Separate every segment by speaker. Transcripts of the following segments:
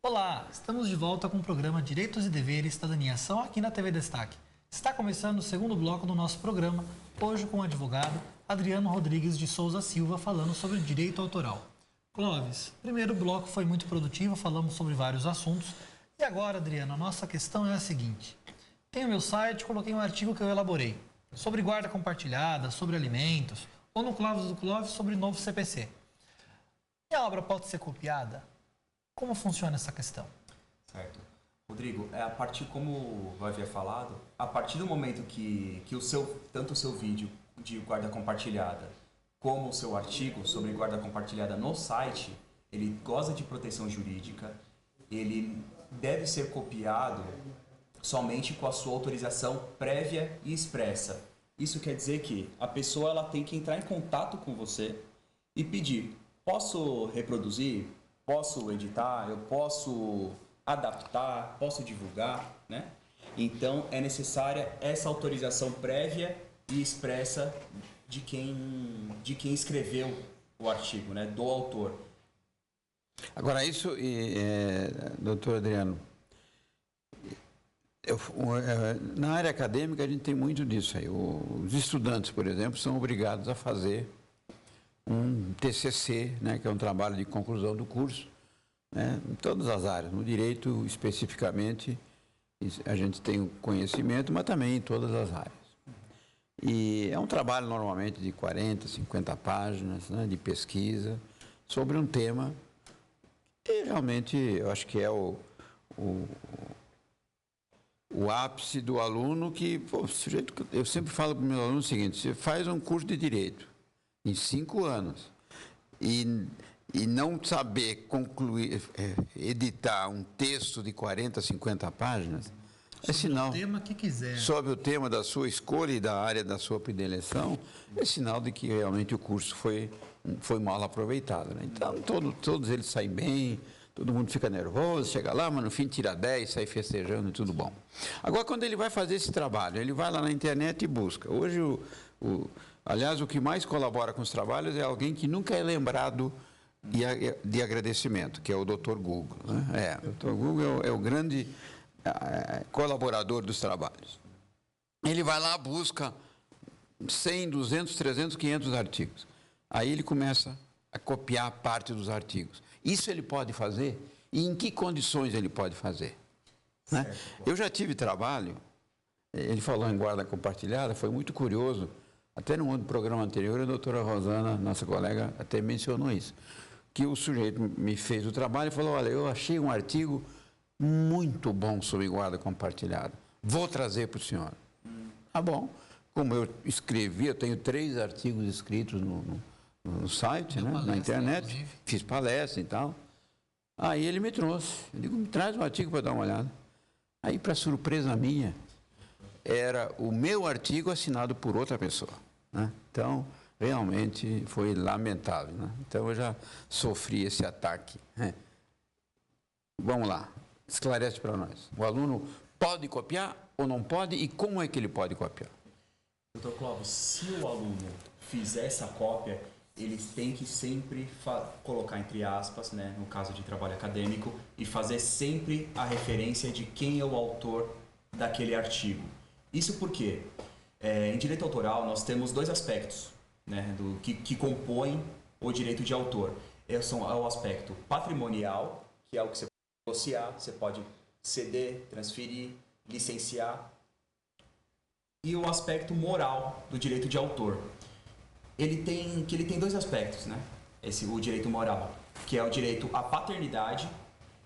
Speaker 1: Olá, estamos de volta com o programa Direitos e Deveres, Cidadania e Ação aqui na TV Destaque. Está começando o segundo bloco do nosso programa, hoje com o advogado Adriano Rodrigues de Souza Silva falando sobre direito autoral. Clóvis, o primeiro bloco foi muito produtivo, falamos sobre vários assuntos. E agora, Adriano, a nossa questão é a seguinte. Tem o meu site, coloquei um artigo que eu elaborei sobre guarda compartilhada, sobre alimentos, ou no Clóvis do Clóvis sobre novo CPC. E a obra pode ser copiada? Como funciona essa questão?
Speaker 2: Certo. Rodrigo, a partir, como eu havia falado, a partir do momento que tanto o seu vídeo de guarda compartilhada como o seu artigo sobre guarda compartilhada no site, ele goza de proteção jurídica, ele deve ser copiado somente com a sua autorização prévia e expressa. Isso quer dizer que a pessoa ela tem que entrar em contato com você e pedir: posso reproduzir? Posso editar? Eu posso adaptar? Posso divulgar? Né? Então é necessária essa autorização prévia e expressa de quem escreveu o artigo, né? Do autor.
Speaker 3: Agora isso, doutor Adriano, na área acadêmica a gente tem muito disso aí. Os estudantes, por exemplo, são obrigados a fazer um TCC, né, que é um trabalho de conclusão do curso, né, em todas as áreas. No direito, especificamente, a gente tem o conhecimento, mas também em todas as áreas. E é um trabalho normalmente de 40, 50 páginas, né, de pesquisa sobre um tema que realmente eu acho que é o ápice do aluno que, pô, sujeito, eu sempre falo para os meus alunos o seguinte: você faz um curso de direito em 5 anos e não saber concluir, editar um texto de 40, 50 páginas, é sinal,
Speaker 1: sobre o tema que quiser,
Speaker 3: sobre o tema da sua escolha e da área da sua predileção, é sinal de que realmente o curso foi mal aproveitado, né? Então, todos eles saem bem, todo mundo fica nervoso, chega lá, mas no fim tira 10, sai festejando e tudo bom. Agora, quando ele vai fazer esse trabalho, ele vai lá na internet e busca. Hoje, aliás, o que mais colabora com os trabalhos é alguém que nunca é lembrado de agradecimento, que é o Dr. Google, né? O Dr. Google é o grande colaborador dos trabalhos. Ele vai lá, busca 100, 200, 300, 500 artigos. Aí ele começa a copiar parte dos artigos. Isso ele pode fazer? E em que condições ele pode fazer? Né? Eu já tive trabalho, ele falou em guarda compartilhada, foi muito curioso. Até no programa anterior, a doutora Rosana, nossa colega, até mencionou isso. Que o sujeito me fez o trabalho e falou: olha, eu achei um artigo muito bom sobre guarda compartilhada. Vou trazer para o senhor. Ah, bom. Como eu escrevi, eu tenho 3 artigos escritos no site, né, na internet, inclusive. Fiz palestra e tal. Aí ele me trouxe. Eu digo: me traz um artigo para dar uma olhada. Aí, para surpresa minha, era o meu artigo assinado por outra pessoa, né? Então, realmente foi lamentável, né? Então, eu já sofri esse ataque, né? Vamos lá, esclarece para nós. O aluno pode copiar ou não pode, e como é que ele pode copiar?
Speaker 2: Doutor Clóvis, se o aluno fizer essa cópia, ele tem que sempre colocar entre aspas, né, no caso de trabalho acadêmico, e fazer sempre a referência de quem é o autor daquele artigo. Isso porque, em direito autoral, nós temos 2 aspectos, né, que compõem o direito de autor. É o aspecto patrimonial, que é o que você pode negociar, você pode ceder, transferir, licenciar. E o aspecto moral do direito de autor. Ele tem 2 aspectos, né? O direito moral, que é o direito à paternidade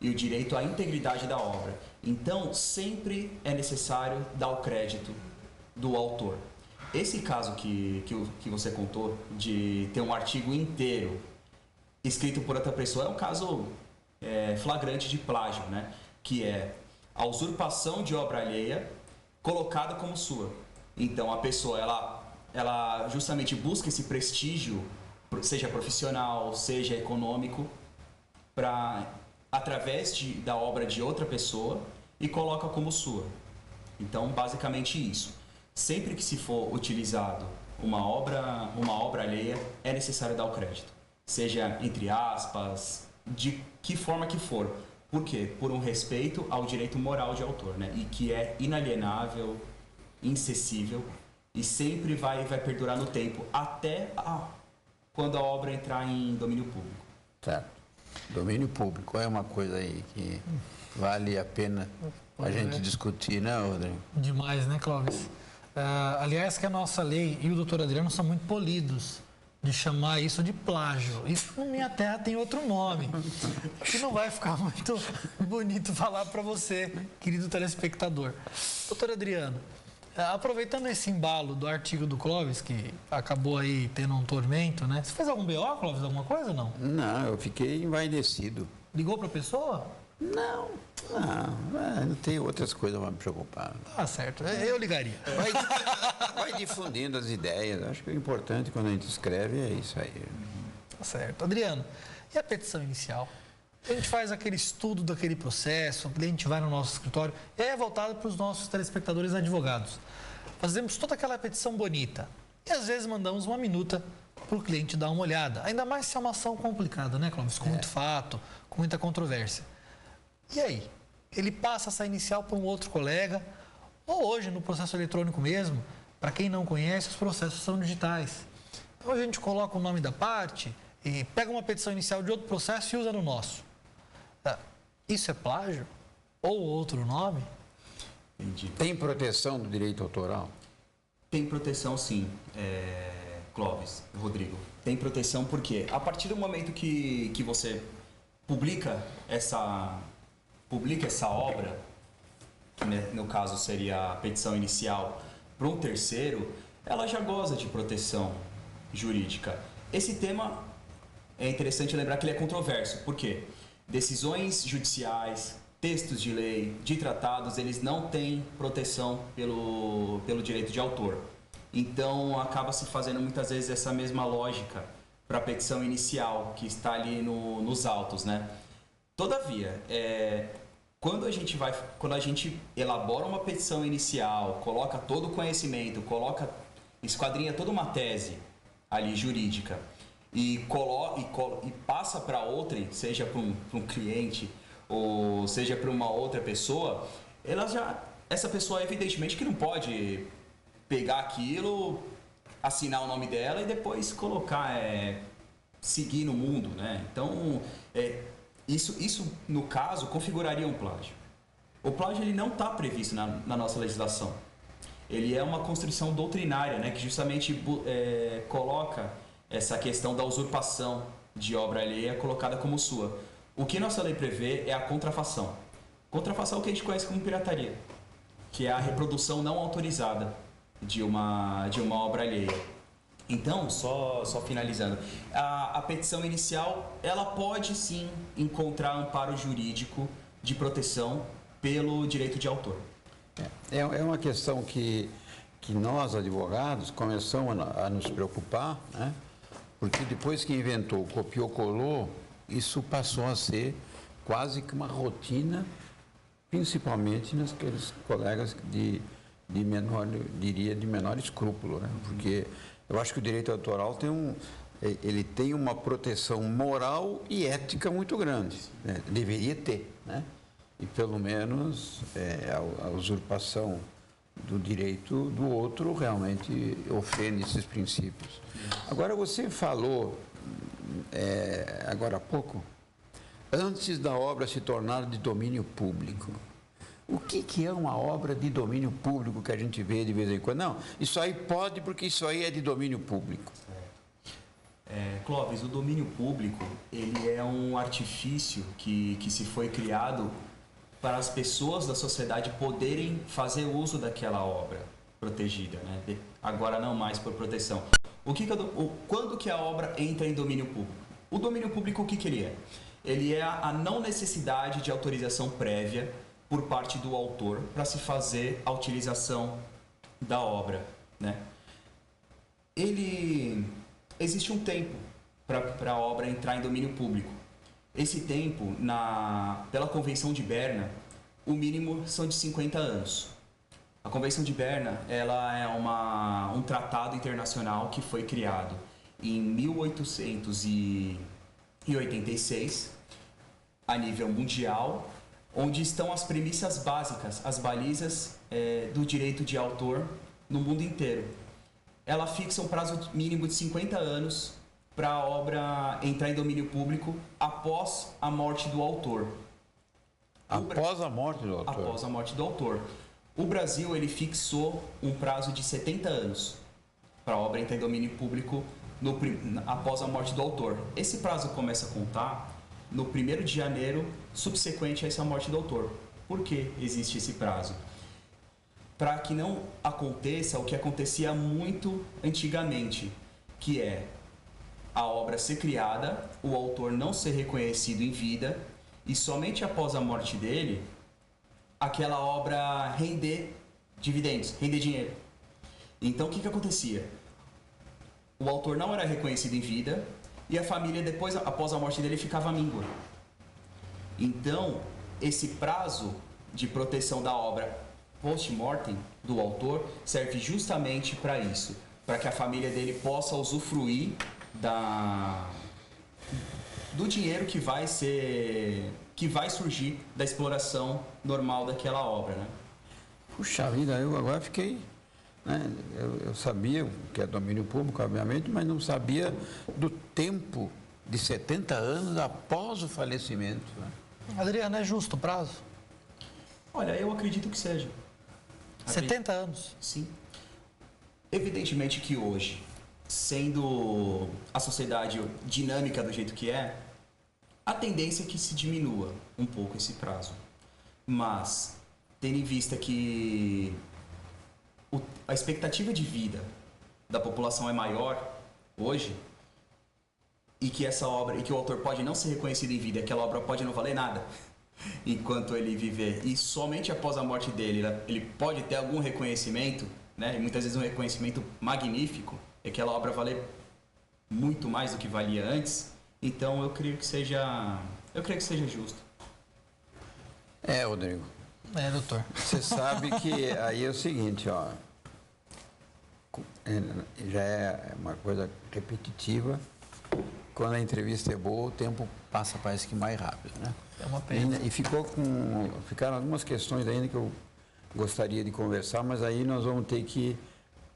Speaker 2: e o direito à integridade da obra. Então, sempre é necessário dar o crédito do autor. Esse caso que você contou, de ter um artigo inteiro escrito por outra pessoa, é um caso flagrante de plágio, né? Que é a usurpação de obra alheia colocada como sua. Então, a pessoa, ela justamente busca esse prestígio, seja profissional, seja econômico, através da obra de outra pessoa, e coloca como sua. Então, basicamente isso. Sempre que se for utilizado uma obra alheia, é necessário dar o crédito. Seja entre aspas, de que forma que for. Por quê? Por um respeito ao direito moral de autor, né? E que é inalienável, incessível e sempre vai perdurar no tempo, até quando a obra entrar em domínio público.
Speaker 3: Certo. Domínio público é uma coisa aí que vale a pena a gente discutir, né, Rodrigo?
Speaker 1: Demais, né, Clóvis? Aliás, que a nossa lei e o doutor Adriano são muito polidos de chamar isso de plágio. Isso na minha terra tem outro nome, que não vai ficar muito bonito falar para você, querido telespectador. Doutor Adriano, aproveitando esse embalo do artigo do Clóvis, que acabou aí tendo um tormento, né? Você fez algum BO, Clóvis, alguma coisa ou não?
Speaker 3: Não, eu fiquei envaidecido.
Speaker 1: Ligou para a pessoa?
Speaker 3: Não tenho outras coisas para me preocupar.
Speaker 1: Tá certo, eu ligaria.
Speaker 3: Vai difundindo as ideias. Acho que o importante quando a gente escreve é isso aí.
Speaker 1: Tá certo. Adriano, e a petição inicial? A gente faz aquele estudo daquele processo, o cliente vai no nosso escritório, e é voltado para os nossos telespectadores advogados. Fazemos toda aquela petição bonita e às vezes mandamos uma minuta para o cliente dar uma olhada. Ainda mais se é uma ação complicada, né, Clóvis? Com muito fato, com muita controvérsia. E aí? Ele passa essa inicial para um outro colega, ou hoje no processo eletrônico mesmo, para quem não conhece, os processos são digitais. Então a gente coloca o nome da parte e pega uma petição inicial de outro processo e usa no nosso. Isso é plágio? Ou outro nome?
Speaker 2: Entendi.
Speaker 3: Tem proteção do direito autoral?
Speaker 2: Tem proteção, sim, Clóvis, Rodrigo. Tem proteção porque a partir do momento que você publica essa obra, que no caso seria a petição inicial, para um terceiro, ela já goza de proteção jurídica. Esse tema é interessante lembrar que ele é controverso. Por quê? Decisões judiciais, textos de lei, de tratados, eles não têm proteção pelo direito de autor. Então, acaba se fazendo muitas vezes essa mesma lógica para a petição inicial, que está ali nos autos, né? Todavia, quando a gente elabora uma petição inicial, coloca todo o conhecimento, esquadrinha toda uma tese ali jurídica e passa para outrem, seja para um cliente ou seja para uma outra pessoa, essa pessoa evidentemente que não pode pegar aquilo, assinar o nome dela e depois colocar, seguir no mundo, né? Então, isso no caso configuraria um plágio. O plágio ele não está previsto na nossa legislação. Ele é uma construção doutrinária, né, que justamente coloca essa questão da usurpação de obra alheia colocada como sua. O que nossa lei prevê é a contrafação. Contrafação é o que a gente conhece como pirataria, que é a reprodução não autorizada de uma obra alheia. Então, só finalizando, a petição inicial, ela pode sim encontrar amparo jurídico de proteção pelo direito de autor.
Speaker 3: É uma questão que nós, advogados, começamos a nos preocupar, né? Porque depois que inventou, copiou, colou, isso passou a ser quase que uma rotina, principalmente naqueles colegas de menor escrúpulo, né? Porque eu acho que o direito autoral tem uma proteção moral e ética muito grande, né? Deveria ter, né? E pelo menos a usurpação do direito do outro realmente ofende esses princípios. Agora, você falou, agora há pouco, antes da obra se tornar de domínio público. O que é uma obra de domínio público que a gente vê de vez em quando? Não, isso aí pode porque isso aí é de domínio público.
Speaker 2: Clóvis, o domínio público ele é um artifício que se foi criado para as pessoas da sociedade poderem fazer uso daquela obra protegida, né? Agora não mais por proteção. Quando que a obra entra em domínio público? O domínio público, o que ele é? Ele é a não necessidade de autorização prévia por parte do autor para se fazer a utilização da obra, né? Existe um tempo para a obra entrar em domínio público. Esse tempo, pela Convenção de Berna, o mínimo são de 50 anos. A Convenção de Berna ela é um tratado internacional que foi criado em 1886 a nível mundial, onde estão as premissas básicas, as balizas do direito de autor no mundo inteiro. Ela fixa um prazo mínimo de 50 anos para a obra entrar em domínio público após a morte do autor.
Speaker 3: Após a morte do autor?
Speaker 2: Após a morte do autor. O Brasil, ele fixou um prazo de 70 anos para a obra entrar em domínio público após a morte do autor. Esse prazo começa a contar no 1º de janeiro subsequente a essa morte do autor. Por que existe esse prazo? Para que não aconteça o que acontecia muito antigamente, que é a obra ser criada, o autor não ser reconhecido em vida e somente após a morte dele, aquela obra render dividendos, render dinheiro. Então, o que acontecia? O autor não era reconhecido em vida e a família, depois, após a morte dele, ficava míngua. Então, esse prazo de proteção da obra post-mortem do autor serve justamente para isso, para que a família dele possa usufruir do dinheiro que vai surgir da exploração normal daquela obra, né?
Speaker 3: Puxa vida, eu agora fiquei, né? Eu sabia que é domínio público, obviamente, mas não sabia do tempo de 70 anos após o falecimento, né?
Speaker 1: Adriano, é justo o prazo?
Speaker 2: Olha, eu acredito que seja.
Speaker 1: 70 anos?
Speaker 2: Sim. Evidentemente que hoje, sendo a sociedade dinâmica do jeito que é, a tendência é que se diminua um pouco esse prazo. Mas, tendo em vista que a expectativa de vida da população é maior hoje, e que essa obra, e que o autor pode não ser reconhecido em vida, aquela obra pode não valer nada enquanto ele viver, e somente após a morte dele ele pode ter algum reconhecimento, né? E muitas vezes um reconhecimento magnífico, e aquela obra valer muito mais do que valia antes. Então eu creio que seja justo.
Speaker 3: Rodrigo.
Speaker 1: Doutor.
Speaker 3: Você sabe que aí é o seguinte, ó, já é uma coisa repetitiva. Quando a entrevista é boa, o tempo passa, parece que mais rápido, né?
Speaker 1: É uma pena.
Speaker 3: E ficaram algumas questões ainda que eu gostaria de conversar, mas aí nós vamos ter que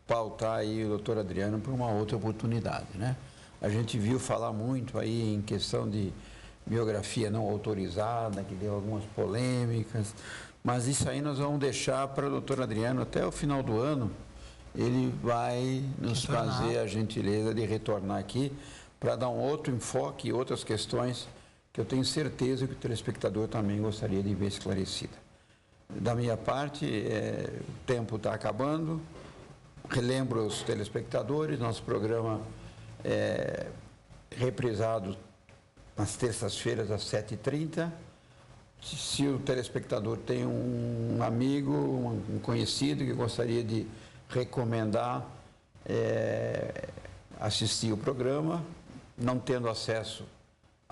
Speaker 3: pautar aí o doutor Adriano para uma outra oportunidade, né? A gente viu falar muito aí em questão de biografia não autorizada, que deu algumas polêmicas, mas isso aí nós vamos deixar para o doutor Adriano até o final do ano. Ele vai nos fazer a gentileza de retornar aqui para dar um outro enfoque e outras questões que eu tenho certeza que o telespectador também gostaria de ver esclarecida. Da minha parte, o tempo está acabando. Relembro aos telespectadores, nosso programa é reprisado nas terças-feiras às 7h30. Se o telespectador tem um amigo, um conhecido que gostaria de recomendar assistir o programa, não tendo acesso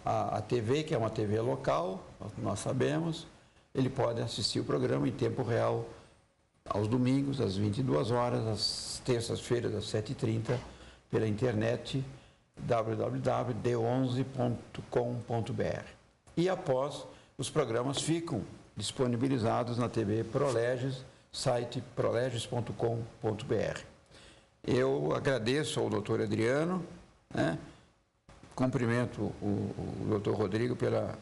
Speaker 3: à TV, que é uma TV local, nós sabemos, ele pode assistir o programa em tempo real aos domingos, às 22 horas, às terças-feiras, às 7h30, pela internet www.d11.com.br. E após, os programas ficam disponibilizados na TV Proleges, site proleges.com.br. Eu agradeço ao doutor Adriano, né? Cumprimento o doutor Rodrigo pela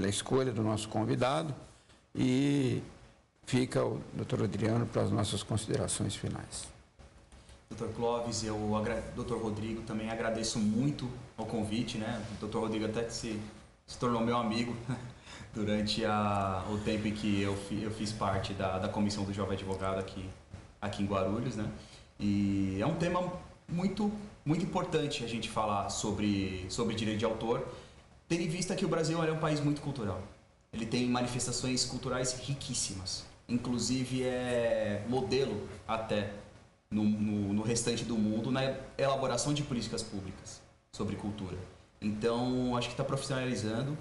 Speaker 3: escolha do nosso convidado e fica o doutor Adriano para as nossas considerações finais.
Speaker 2: Dr. Clóvis, Dr. Rodrigo, também agradeço muito ao convite, né? O Dr. Rodrigo até que se tornou meu amigo durante o tempo em que eu fiz parte da comissão do Jovem Advogado aqui em Guarulhos, né? E é um tema muito importante a gente falar sobre direito de autor, tendo em vista que o Brasil é um país muito cultural. Ele tem manifestações culturais riquíssimas, inclusive é modelo até no restante do mundo na elaboração de políticas públicas sobre cultura. Então, acho que está profissionalizando,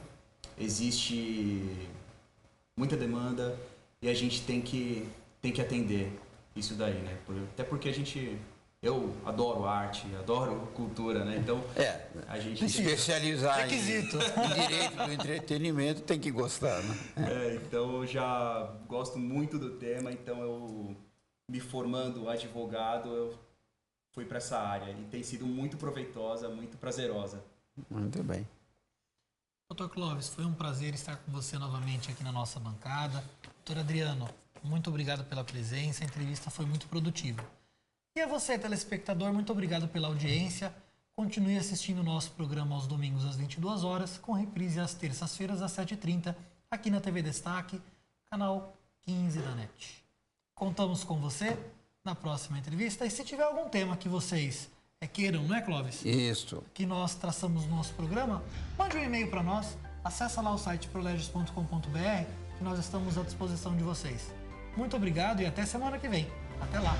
Speaker 2: existe muita demanda e a gente tem que atender isso daí, né? Até porque a gente Eu adoro arte, adoro cultura, né? Então, a gente...
Speaker 3: Se especializar
Speaker 1: Requisito.
Speaker 3: em direito do entretenimento, tem que gostar, né?
Speaker 2: Então, eu já gosto muito do tema, então eu, me formando advogado, eu fui para essa área e tem sido muito proveitosa, muito prazerosa.
Speaker 3: Muito bem.
Speaker 1: Doutor Clóvis, foi um prazer estar com você novamente aqui na nossa bancada. Doutor Adriano, muito obrigado pela presença, a entrevista foi muito produtiva. E a você, telespectador, muito obrigado pela audiência. Continue assistindo o nosso programa aos domingos às 22 horas, com reprise às terças-feiras às 7h30, aqui na TV Destaque, canal 15 da NET. Contamos com você na próxima entrevista. E se tiver algum tema que vocês queiram, não é, Clóvis?
Speaker 3: Isso.
Speaker 1: Que nós traçamos no nosso programa, mande um e-mail para nós, acessa lá o site proleges.com.br, que nós estamos à disposição de vocês. Muito obrigado e até semana que vem. Até lá!